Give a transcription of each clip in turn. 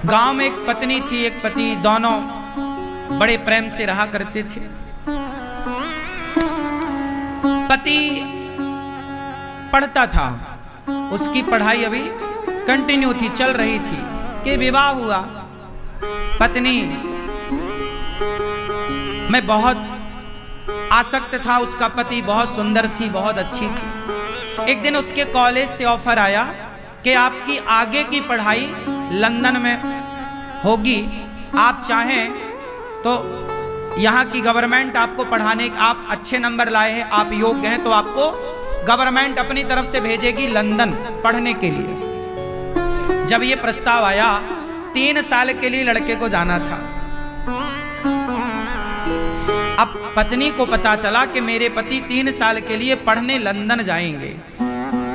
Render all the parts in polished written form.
गांव में एक पत्नी थी, एक पति, दोनों बड़े प्रेम से रहा करते थे। पति पढ़ता था, उसकी पढ़ाई अभी कंटिन्यू थी, चल रही थी कि विवाह हुआ। पत्नी में बहुत आसक्त था, उसका पति बहुत सुंदर थी, बहुत अच्छी थी। एक दिन उसके कॉलेज से ऑफर आया कि आपकी आगे की पढ़ाई लंदन में होगी, आप चाहें तो यहाँ की गवर्नमेंट आपको पढ़ाने, आप अच्छे नंबर लाए हैं, आप योग्य हैं, तो आपको गवर्नमेंट अपनी तरफ से भेजेगी लंदन पढ़ने के लिए। जब ये प्रस्ताव आया, 3 साल के लिए लड़के को जाना था। अब पत्नी को पता चला कि मेरे पति 3 साल के लिए पढ़ने लंदन जाएंगे।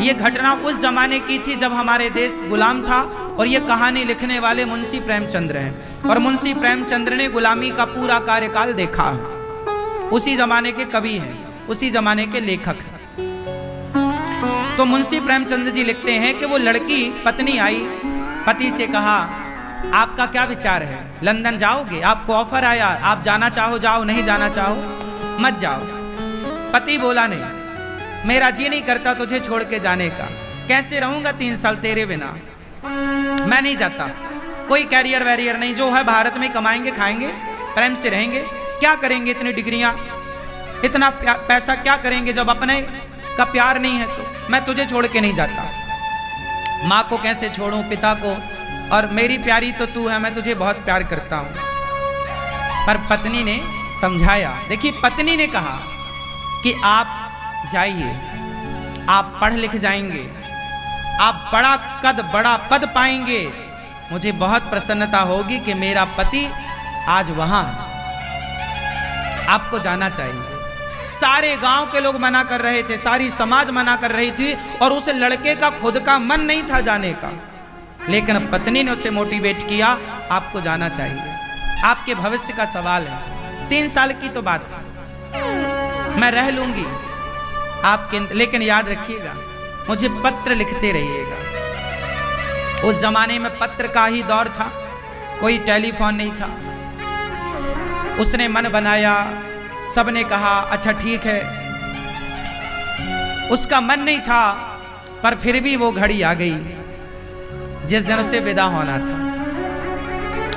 ये घटना उस जमाने की थी जब हमारे देश गुलाम था, और ये कहानी लिखने वाले मुंशी प्रेमचंद्र हैं। और मुंशी प्रेमचंद्र ने गुलामी का पूरा कार्यकाल देखा है, उसी जमाने के कवि हैं, उसी जमाने के लेखक हैं। तो मुंशी प्रेमचंद्र जी लिखते हैं कि वो लड़की, पत्नी आई, पति से कहा, आपका क्या विचार है, लंदन जाओगे? आपको ऑफर आया, आप जाना चाहो जाओ, नहीं जाना चाहो मत जाओ। पति बोला, नहीं, मेरा जी नहीं करता तुझे छोड़ के जाने का, कैसे रहूंगा 3 साल तेरे बिना, मैं नहीं जाता। कोई कैरियर वैरियर नहीं, जो है भारत में कमाएंगे, खाएंगे, प्रेम से रहेंगे, क्या करेंगे इतनी डिग्रियां, इतना पैसा क्या करेंगे जब अपने का प्यार नहीं है, तो मैं तुझे छोड़ के नहीं जाता। माँ को कैसे छोड़ूं, पिता को, और मेरी प्यारी तो तू है, मैं तुझे बहुत प्यार करता हूं। पर पत्नी ने समझाया। देखिए, पत्नी ने कहा कि आप जाइए, आप पढ़ लिख जाएंगे, आप बड़ा कद, बड़ा पद पाएंगे, मुझे बहुत प्रसन्नता होगी कि मेरा पति आज वहां है, आपको जाना चाहिए। सारे गांव के लोग मना कर रहे थे, सारी समाज मना कर रही थी, और उस लड़के का खुद का मन नहीं था जाने का, लेकिन पत्नी ने उसे मोटिवेट किया, आपको जाना चाहिए, आपके भविष्य का सवाल है। 3 साल की तो बात है, मैं रह लूंगी आपके, लेकिन याद रखिएगा मुझे पत्र लिखते रहिएगा। उस जमाने में पत्र का ही दौर था, कोई टेलीफोन नहीं था। उसने मन बनाया, सबने कहा अच्छा ठीक है, उसका मन नहीं था, पर फिर भी वो घड़ी आ गई जिस दिन उसे विदा होना था।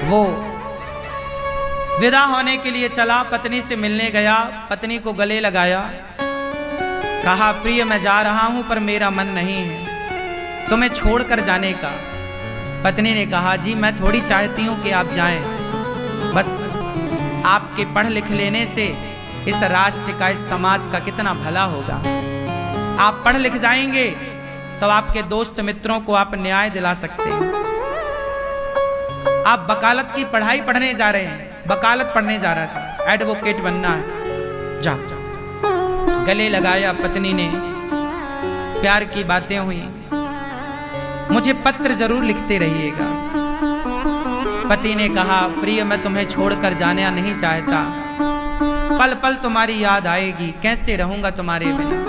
वो विदा होने के लिए चला, पत्नी से मिलने गया, पत्नी को गले लगाया, कहा, प्रिय मैं जा रहा हूं, पर मेरा मन नहीं है तुम्हें छोड़कर जाने का। पत्नी ने कहा, जी मैं थोड़ी चाहती हूं कि आप जाएं, बस आपके पढ़ लिख लेने से इस राष्ट्र का, इस समाज का कितना भला होगा। आप पढ़ लिख जाएंगे तो आपके दोस्त मित्रों को आप न्याय दिला सकते हैं। आप वकालत की पढ़ाई पढ़ने जा रहे हैं, वकालत पढ़ने जा रहा था, एडवोकेट बनना है, जा। गले लगाया पत्नी ने, प्यार की बातें हुई, मुझे पत्र जरूर लिखते रहिएगा। पति ने कहा, प्रिय मैं तुम्हें छोड़कर जाना नहीं चाहता, पल पल तुम्हारी याद आएगी, कैसे रहूंगा तुम्हारे बिना।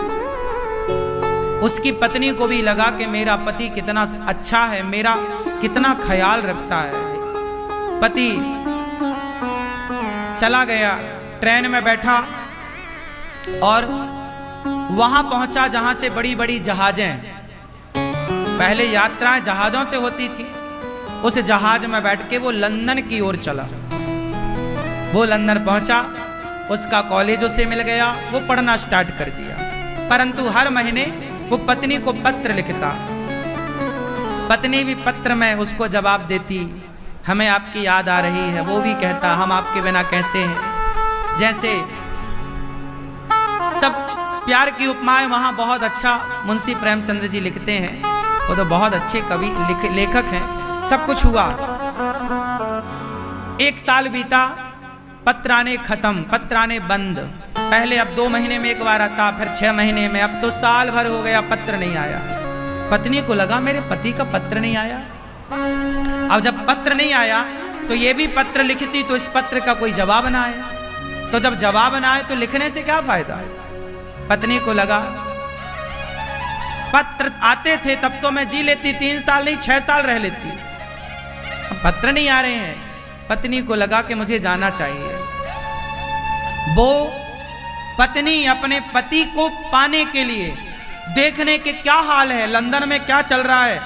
उसकी पत्नी को भी लगा कि मेरा पति कितना अच्छा है, मेरा कितना ख्याल रखता है। पति चला गया, ट्रेन में बैठा और वहां पहुंचा जहां से बड़ी बड़ी जहाजें, पहले यात्राएं जहाजों से होती थी, उस जहाज में बैठ के वो लंदन की ओर चला। वो लंदन पहुंचा, उसका कॉलेज उसे मिल गया, वो पढ़ना स्टार्ट कर दिया। परंतु हर महीने वो पत्नी को पत्र लिखता, पत्नी भी पत्र में उसको जवाब देती, हमें आपकी याद आ रही है, वो भी कहता, हम आपके बिना कैसे हैं। जैसे सब प्यार की उपमाएं वहां बहुत अच्छा मुंशी प्रेमचंद्र जी लिखते हैं, वो तो बहुत अच्छे कवि लेखक हैं। सब कुछ हुआ, 1 साल बीता, पत्र आने खत्म, पत्र आने बंद। पहले अब 2 महीने में एक बार आता, फिर 6 महीने में, अब तो साल भर हो गया, पत्र नहीं आया। पत्नी को लगा मेरे पति का पत्र नहीं आया। अब जब पत्र नहीं आया तो ये भी पत्र लिखती तो इस पत्र का कोई जवाब ना आया, तो जब जवाब ना आए तो लिखने से क्या फायदा है। पत्नी को लगा पत्र आते थे तब तो मैं जी लेती, 3 साल नहीं 6 साल रह लेती, अब पत्र नहीं आ रहे हैं। पत्नी को लगा कि मुझे जाना चाहिए। वो पत्नी अपने पति को पाने के लिए देखने के क्या हाल है, लंदन में क्या चल रहा है,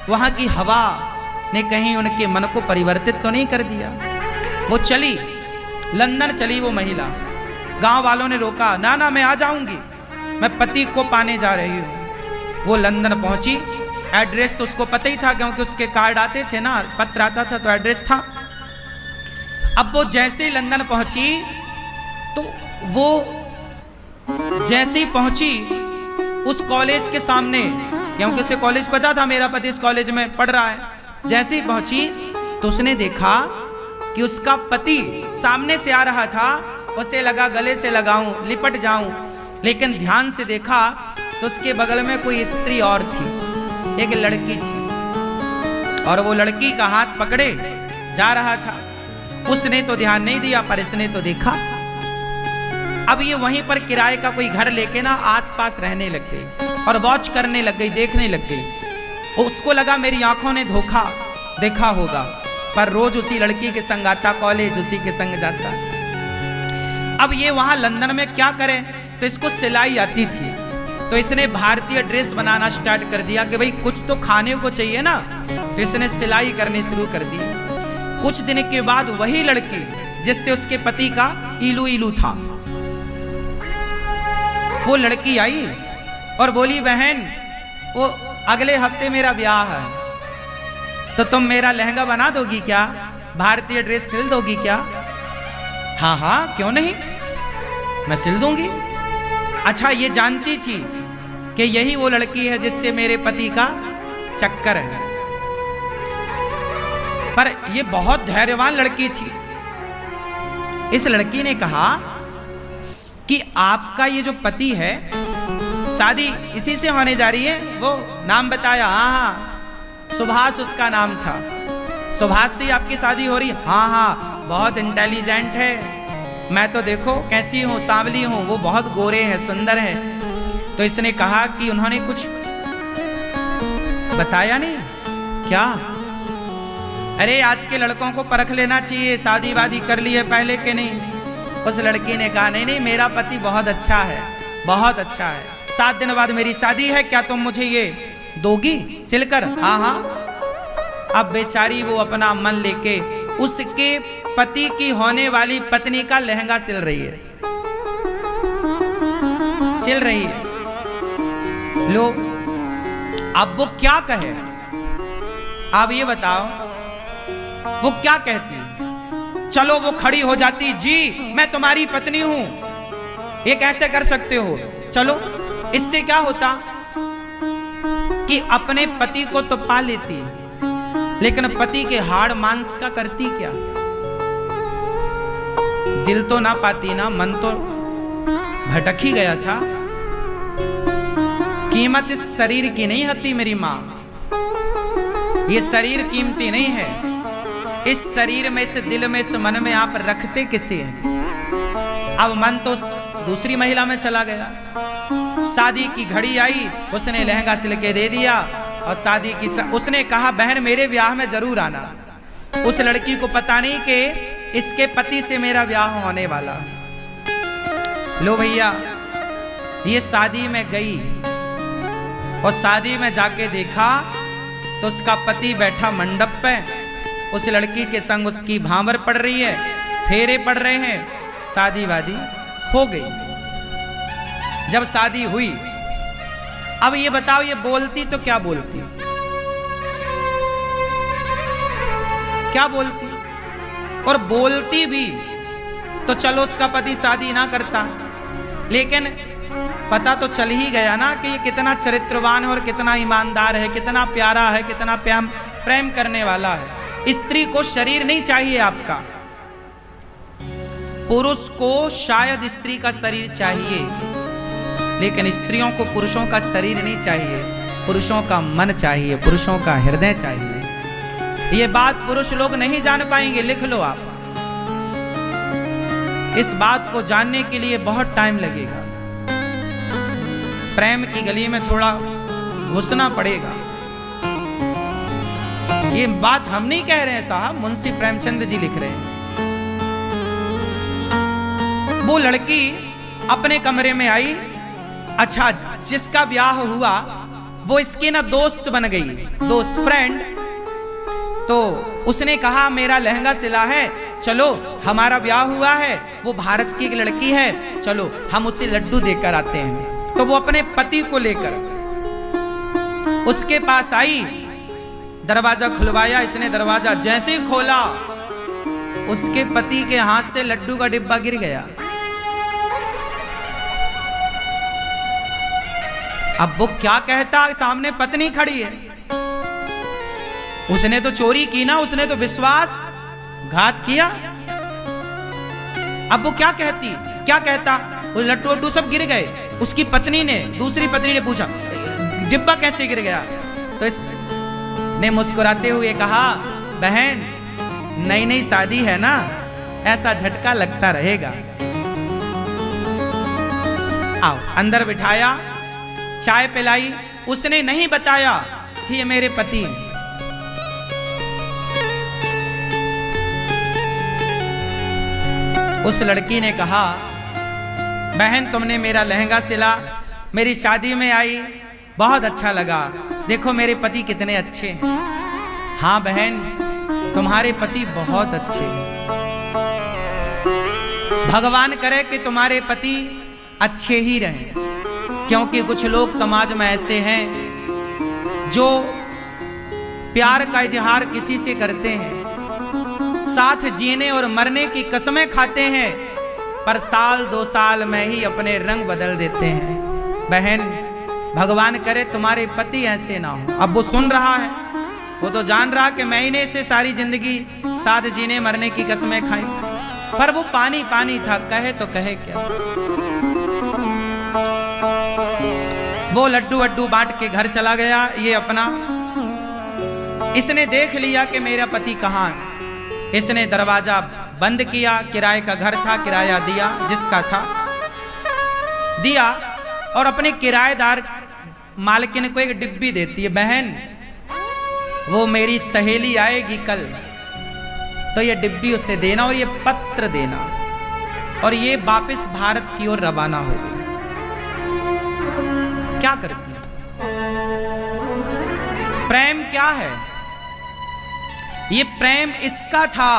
वहां की हवा ने कहीं उनके मन को परिवर्तित तो नहीं कर दिया। वो चली, लंदन चली वो महिला। गांव वालों ने रोका, ना ना मैं आ जाऊंगी, मैं पति को पाने जा रही हूं। वो लंदन पहुंची। एड्रेस तो उसको पता ही था क्योंकि उसके कार्ड आते थे ना, पत्र आता था तो एड्रेस था। अब वो जैसे ही लंदन पहुंची तो वो जैसे ही पहुंची उस कॉलेज के सामने, क्योंकि उसे कॉलेज पता था मेरा पति इस कॉलेज में पढ़ रहा है, जैसे ही पहुंची तो उसने देखा कि उसका पति सामने से आ रहा था। उसे लगा गले से लगाऊं, लिपट जाऊं, लेकिन ध्यान से देखा तो उसके बगल में कोई स्त्री और थी, एक लड़की थी, और वो लड़की का हाथ पकड़े जा रहा था। उसने तो ध्यान नहीं दिया, पर इसने तो देखा। अब ये वहीं पर किराए का कोई घर लेके ना आसपास रहने लग गई और वॉच करने लग गई, देखने लग गई। उसको लगा मेरी आंखों ने धोखा देखा होगा, पर रोज उसी लड़की के संग आता, कॉलेज उसी के संग जाता। अब ये वहां लंदन में क्या करे, तो इसको सिलाई आती थी, तो इसने भारतीय ड्रेस बनाना स्टार्ट कर दिया कि भाई कुछ तो खाने को चाहिए ना, तो इसने सिलाई करनी शुरू कर दी। कुछ दिन के बाद वही लड़की जिससे उसके पति का इलू इलू था, वो लड़की आई और बोली, बहन वो अगले हफ्ते मेरा ब्याह है, तो तुम मेरा लहंगा बना दोगी क्या, भारतीय ड्रेस सिल दोगी क्या? हाँ हाँ क्यों नहीं, मैं सिल दूंगी। अच्छा, ये जानती थी कि यही वो लड़की है जिससे मेरे पति का चक्कर है, पर ये बहुत धैर्यवान लड़की थी। इस लड़की ने कहा कि आपका ये जो पति है, शादी इसी से होने जा रही है। वो नाम बताया, हाँ हाँ सुभाष उसका नाम था, सुभाष से आपकी शादी हो रही? हाँ हाँ, बहुत इंटेलिजेंट है, मैं तो देखो कैसी हूँ, सांवली हूँ, वो बहुत गोरे हैं, सुंदर है। तो इसने कहा कि उन्होंने कुछ बताया नहीं क्या? अरे आज के लड़कों को परख लेना चाहिए, शादी वादी कर ली है पहले के नहीं। उस लड़की ने कहा, नहीं नहीं मेरा पति बहुत अच्छा है, बहुत अच्छा है, 7 दिन बाद मेरी शादी है, क्या तुम मुझे ये दोगी सिलकर? हाँ हाँ। अब बेचारी वो अपना मन लेके उसके पति की होने वाली पत्नी का लहंगा सिल रही है, सिल रही है। लो अब वो क्या कहे, आप ये बताओ वो क्या कहती? चलो वो खड़ी हो जाती, जी मैं तुम्हारी पत्नी हूं, ये कैसे कर सकते हो? चलो, इससे क्या होता कि अपने पति को तो पा लेती, लेकिन पति के हाड़ मांस का करती क्या? दिल तो ना पाती ना, मन तो भटक ही गया था। कीमत इस शरीर की नहीं होती मेरी मां, ये शरीर कीमती नहीं है। इस शरीर में, इस दिल में, इस मन में आप रखते किसे हैं? अब मन तो दूसरी महिला में चला गया। शादी की घड़ी आई, उसने लहंगा सिल के दे दिया और शादी की उसने कहा, बहन मेरे ब्याह में जरूर आना। उस लड़की को पता नहीं कि इसके पति से मेरा ब्याह होने वाला। लो भैया, ये शादी में गई और शादी में जाके देखा तो उसका पति बैठा मंडप पे, उस लड़की के संग उसकी भांवर पड़ रही है, फेरे पड़ रहे हैं, शादी वादी हो गई। जब शादी हुई, अब ये बताओ ये बोलती तो क्या बोलती? क्या बोलती? और बोलती भी तो चलो उसका पति शादी ना करता, लेकिन पता तो चल ही गया ना कि ये कितना चरित्रवान और कितना ईमानदार है, कितना प्यारा है, कितना प्रेम करने वाला है। स्त्री को शरीर नहीं चाहिए आपका, पुरुष को शायद स्त्री का शरीर चाहिए, लेकिन स्त्रियों को पुरुषों का शरीर नहीं चाहिए, पुरुषों का मन चाहिए, पुरुषों का हृदय चाहिए। ये बात पुरुष लोग नहीं जान पाएंगे, लिख लो आप। इस बात को जानने के लिए बहुत टाइम लगेगा, प्रेम की गली में थोड़ा घुसना पड़ेगा। ये बात हम नहीं कह रहे हैं साहब, मुंशी प्रेमचंद्र जी लिख रहे हैं। वो लड़की अपने कमरे में आई। अच्छा, जिसका ब्याह हुआ वो इसकी ना दोस्त बन गई, दोस्त, फ्रेंड। तो उसने कहा मेरा लहंगा सिला है, चलो हमारा ब्याह हुआ है, वो भारत की एक लड़की है, चलो हम उसे लड्डू देकर आते हैं। तो वो अपने पति को लेकर उसके पास आई, दरवाजा खुलवाया। इसने दरवाजा जैसे ही खोला, उसके पति के हाथ से लड्डू का डिब्बा गिर गया। अब वो क्या कहता, सामने पत्नी खड़ी है, उसने तो चोरी की ना, उसने तो विश्वासघात किया। अब वो क्या कहती, क्या कहता, वो लड्डू वड्डू सब गिर गए। उसकी पत्नी ने, दूसरी पत्नी ने पूछा डिब्बा कैसे गिर गया? तो इसने मुस्कुराते हुए कहा, बहन नई नई शादी है ना, ऐसा झटका लगता रहेगा। आओ, अंदर बिठाया, चाय पिलाई। उसने नहीं बताया कि ये मेरे पति। उस लड़की ने कहा, बहन तुमने मेरा लहंगा सिला, मेरी शादी में आई, बहुत अच्छा लगा, देखो मेरे पति कितने अच्छे हैं। हाँ बहन, तुम्हारे पति बहुत अच्छे हैं, भगवान करे कि तुम्हारे पति अच्छे ही रहें। क्योंकि कुछ लोग समाज में ऐसे हैं जो प्यार का इजहार किसी से करते हैं, साथ जीने और मरने की कसमें खाते हैं, पर साल 2 साल में ही अपने रंग बदल देते हैं। बहन भगवान करे तुम्हारे पति ऐसे ना हो। अब वो सुन रहा है, वो तो जान रहा कि मैंने से सारी जिंदगी साथ जीने मरने की कसमें खाई, पर वो पानी पानी था, कहे तो कहे क्या। वो लड्डू वड्डू बांट के घर चला गया। ये अपना, इसने देख लिया कि मेरा पति कहाँ है। इसने दरवाजा बंद किया, किराए का घर था, किराया दिया, जिसका था दिया, और अपने किराएदार मालकिन को एक डिब्बी देती है, बहन वो मेरी सहेली आएगी कल, तो ये डिब्बी उसे देना और ये पत्र देना। और ये वापस भारत की ओर रवाना हो गई। क्या करती? प्रेम क्या है? ये प्रेम इसका था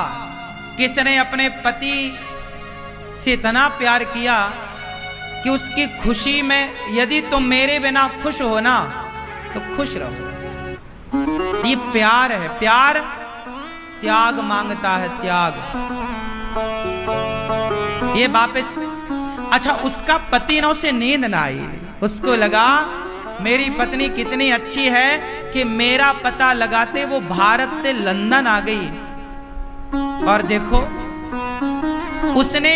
कि इसने अपने पति से इतना प्यार किया कि उसकी खुशी में, यदि तुम मेरे बिना खुश हो ना तो खुश रहो। ये प्यार है। प्यार त्याग मांगता है, त्याग। ये वापस, अच्छा उसका पति ना, उसे नींद ना आई, उसको लगा मेरी पत्नी कितनी अच्छी है कि मेरा पता लगाते वो भारत से लंदन आ गई। और देखो उसने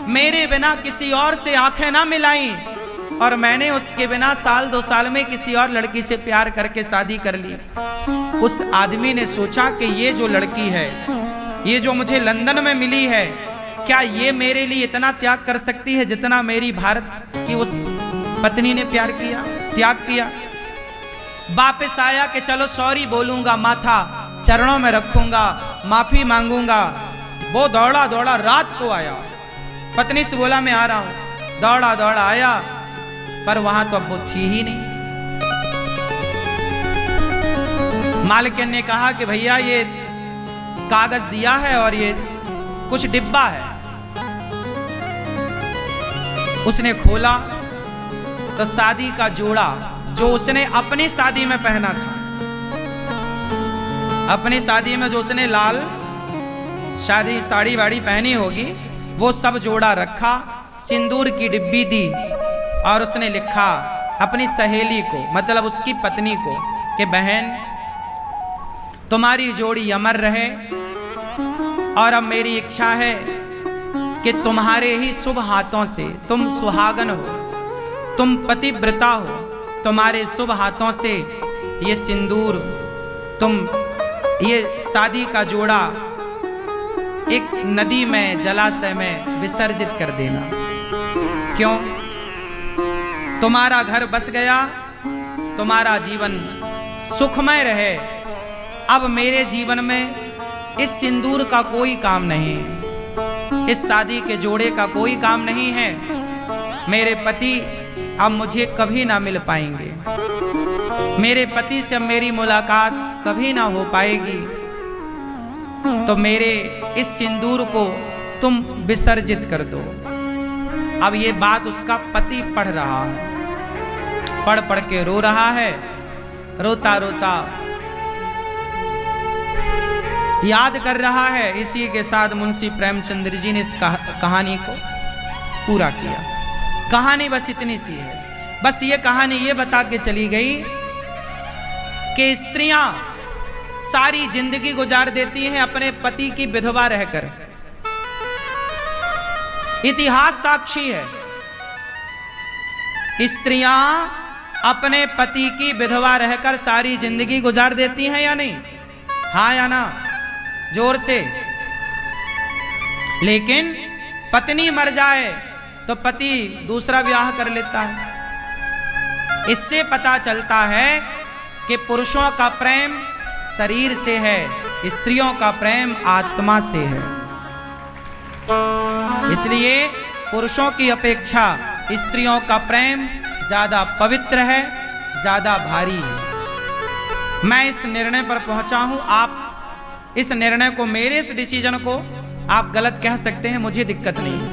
मेरे बिना किसी और से आंखें ना मिलाई, और मैंने उसके बिना साल 2 साल में किसी और लड़की से प्यार करके शादी कर ली। उस आदमी ने सोचा कि ये जो लड़की है, ये जो मुझे लंदन में मिली है, क्या ये मेरे लिए इतना त्याग कर सकती है जितना मेरी भारत की उस पत्नी ने प्यार किया, त्याग किया। वापस आया कि चलो सॉरी बोलूंगा, माथा चरणों में रखूंगा, माफी मांगूंगा। वो दौड़ा दौड़ा रात को आया, पत्नी से बोला मैं आ रहा हूं, दौड़ा दौड़ा आया, पर वहां तो अब वो थी ही नहीं। मालकिन ने कहा कि भैया ये कागज दिया है और ये कुछ डिब्बा है। उसने खोला तो शादी का जोड़ा जो उसने अपनी शादी में पहना था, अपनी शादी में जो उसने लाल शादी साड़ी वाड़ी पहनी होगी, वो सब जोड़ा रखा, सिंदूर की डिब्बी दी, और उसने लिखा अपनी सहेली को, मतलब उसकी पत्नी को, कि बहन तुम्हारी जोड़ी अमर रहे, और अब मेरी इच्छा है कि तुम्हारे ही शुभ हाथों से, तुम सुहागन हो, तुम पतिव्रता हो, तुम्हारे शुभ हाथों से ये सिंदूर, तुम ये शादी का जोड़ा एक नदी में, जलाशय में विसर्जित कर देना। क्यों? तुम्हारा घर बस गया, तुम्हारा जीवन सुखमय रहे, अब मेरे जीवन में इस सिंदूर का कोई काम नहीं है, इस शादी के जोड़े का कोई काम नहीं है। मेरे पति अब मुझे कभी ना मिल पाएंगे, मेरे पति से मेरी मुलाकात कभी ना हो पाएगी, तो मेरे इस सिंदूर को तुम विसर्जित कर दो। अब ये बात उसका पति पढ़ रहा है, पढ़ पढ़ के रो रहा है। रोता रोता याद कर रहा है। इसी के साथ मुंशी प्रेमचंद्र जी ने इस कहानी को पूरा किया। कहानी बस इतनी सी है। बस ये कहानी ये बता के चली गई कि स्त्रियां सारी जिंदगी गुजार देती हैं अपने पति की विधवा रहकर। इतिहास साक्षी है, स्त्रियां अपने पति की विधवा रहकर सारी जिंदगी गुजार देती हैं या नहीं? हाँ या ना? जोर से। लेकिन पत्नी मर जाए तो पति दूसरा विवाह कर लेता है। इससे पता चलता है कि पुरुषों का प्रेम शरीर से है, स्त्रियों का प्रेम आत्मा से है। इसलिए पुरुषों की अपेक्षा स्त्रियों का प्रेम ज्यादा पवित्र है, ज्यादा भारी है। मैं इस निर्णय पर पहुंचा हूं। आप इस निर्णय को, मेरे इस डिसीजन को आप गलत कह सकते हैं, मुझे दिक्कत नहीं है।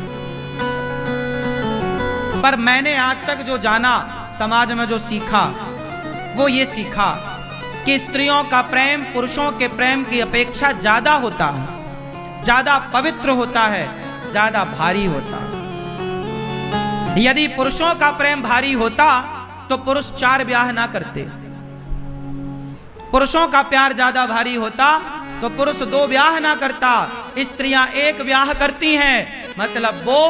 पर मैंने आज तक जो जाना, समाज में जो सीखा, वो ये सीखा कि स्त्रियों का प्रेम पुरुषों के प्रेम की अपेक्षा ज्यादा होता है, ज्यादा पवित्र होता है, ज्यादा भारी होता है। यदि पुरुषों का प्रेम भारी होता तो पुरुष 4 ब्याह ना करते। पुरुषों का प्यार ज्यादा भारी होता तो पुरुष 2 ब्याह ना करता। स्त्रियां 1 ब्याह करती हैं, मतलब वो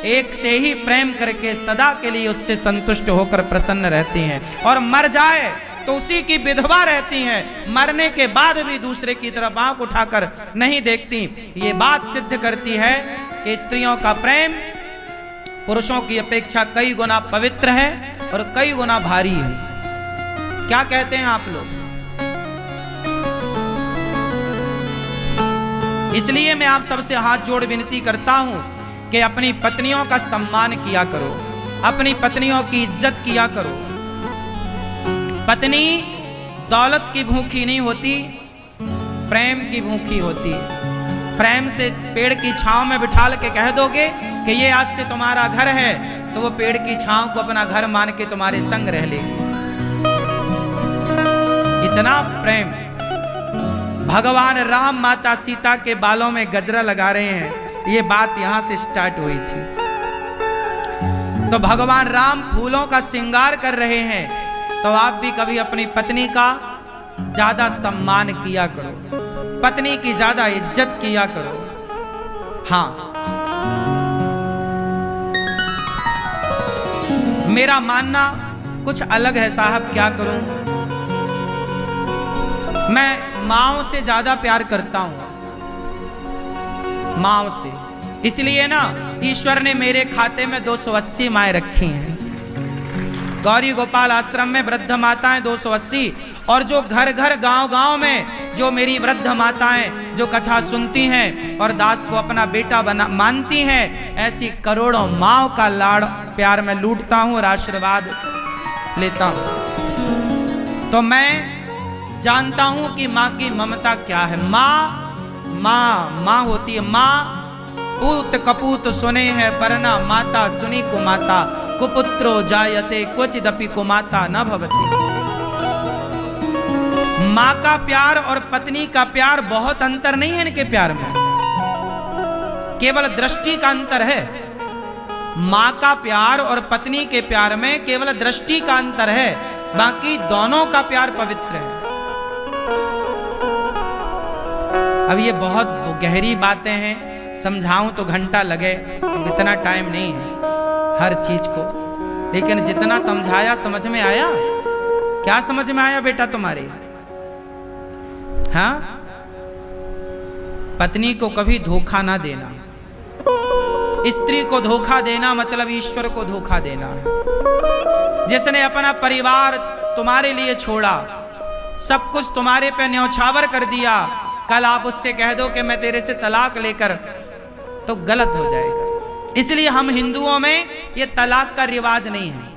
एक से ही प्रेम करके सदा के लिए उससे संतुष्ट होकर प्रसन्न रहती हैं, और मर जाए तो उसी की विधवा रहती हैं। मरने के बाद भी दूसरे की तरफ आंख उठाकर नहीं देखती। ये बात सिद्ध करती है कि स्त्रियों का प्रेम पुरुषों की अपेक्षा कई गुना पवित्र है और कई गुना भारी है। क्या कहते हैं आप लोग? इसलिए मैं आप सबसे हाथ जोड़ विनती करता हूं कि अपनी पत्नियों का सम्मान किया करो, अपनी पत्नियों की इज्जत किया करो। पत्नी दौलत की भूखी नहीं होती, प्रेम की भूखी होती। प्रेम से पेड़ की छांव में बिठाल के कह दोगे कि ये आज से तुम्हारा घर है, तो वो पेड़ की छांव को अपना घर मान के तुम्हारे संग रह लेगी। इतना प्रेम। भगवान राम माता सीता के बालों में गजरा लगा रहे हैं, ये बात यहां से स्टार्ट हुई थी। तो भगवान राम फूलों का श्रृंगार कर रहे हैं, तो आप भी कभी अपनी पत्नी का ज्यादा सम्मान किया करो, पत्नी की ज्यादा इज्जत किया करो। हाँ, मेरा मानना कुछ अलग है साहब, क्या करूं? मैं माओ से ज्यादा प्यार करता हूं, माओ से। इसलिए ना ईश्वर ने मेरे खाते में 280 माएँ रखी हैं। गौरी गोपाल आश्रम में वृद्ध माताएं 280, और जो घर घर गांव गांव में जो मेरी वृद्ध माताएं जो कथा सुनती हैं और दास को अपना बेटा मानती हैं, ऐसी करोड़ों माओं का लाड़ प्यार में लूटता हूं और आशीर्वाद लेता हूं। तो मैं जानता हूं कि माँ की ममता क्या है। माँ माँ माँ होती है। माँ पूत कपूत सुने है परना, माता सुनी को माता, कुपुत्रो जायते क्वचिदपि कुमाता न भवति। माँ का प्यार और पत्नी का प्यार बहुत अंतर नहीं है इनके प्यार में, केवल दृष्टि का अंतर है। माँ का प्यार और पत्नी के प्यार में केवल दृष्टि का अंतर है, बाकी दोनों का प्यार पवित्र है। अब ये बहुत गहरी बातें हैं, समझाऊं तो घंटा लगे, इतना टाइम नहीं है हर चीज को। लेकिन जितना समझाया समझ में आया? क्या समझ में आया बेटा तुम्हारे? हाँ, पत्नी को कभी धोखा ना देना। स्त्री को धोखा देना मतलब ईश्वर को धोखा देना है। जिसने अपना परिवार तुम्हारे लिए छोड़ा, सब कुछ तुम्हारे पे न्यौछावर कर दिया, कल आप उससे कह दो कि मैं तेरे से तलाक लेकर, तो गलत हो जाएगा। इसलिए हम हिंदुओं में ये तलाक का रिवाज नहीं है।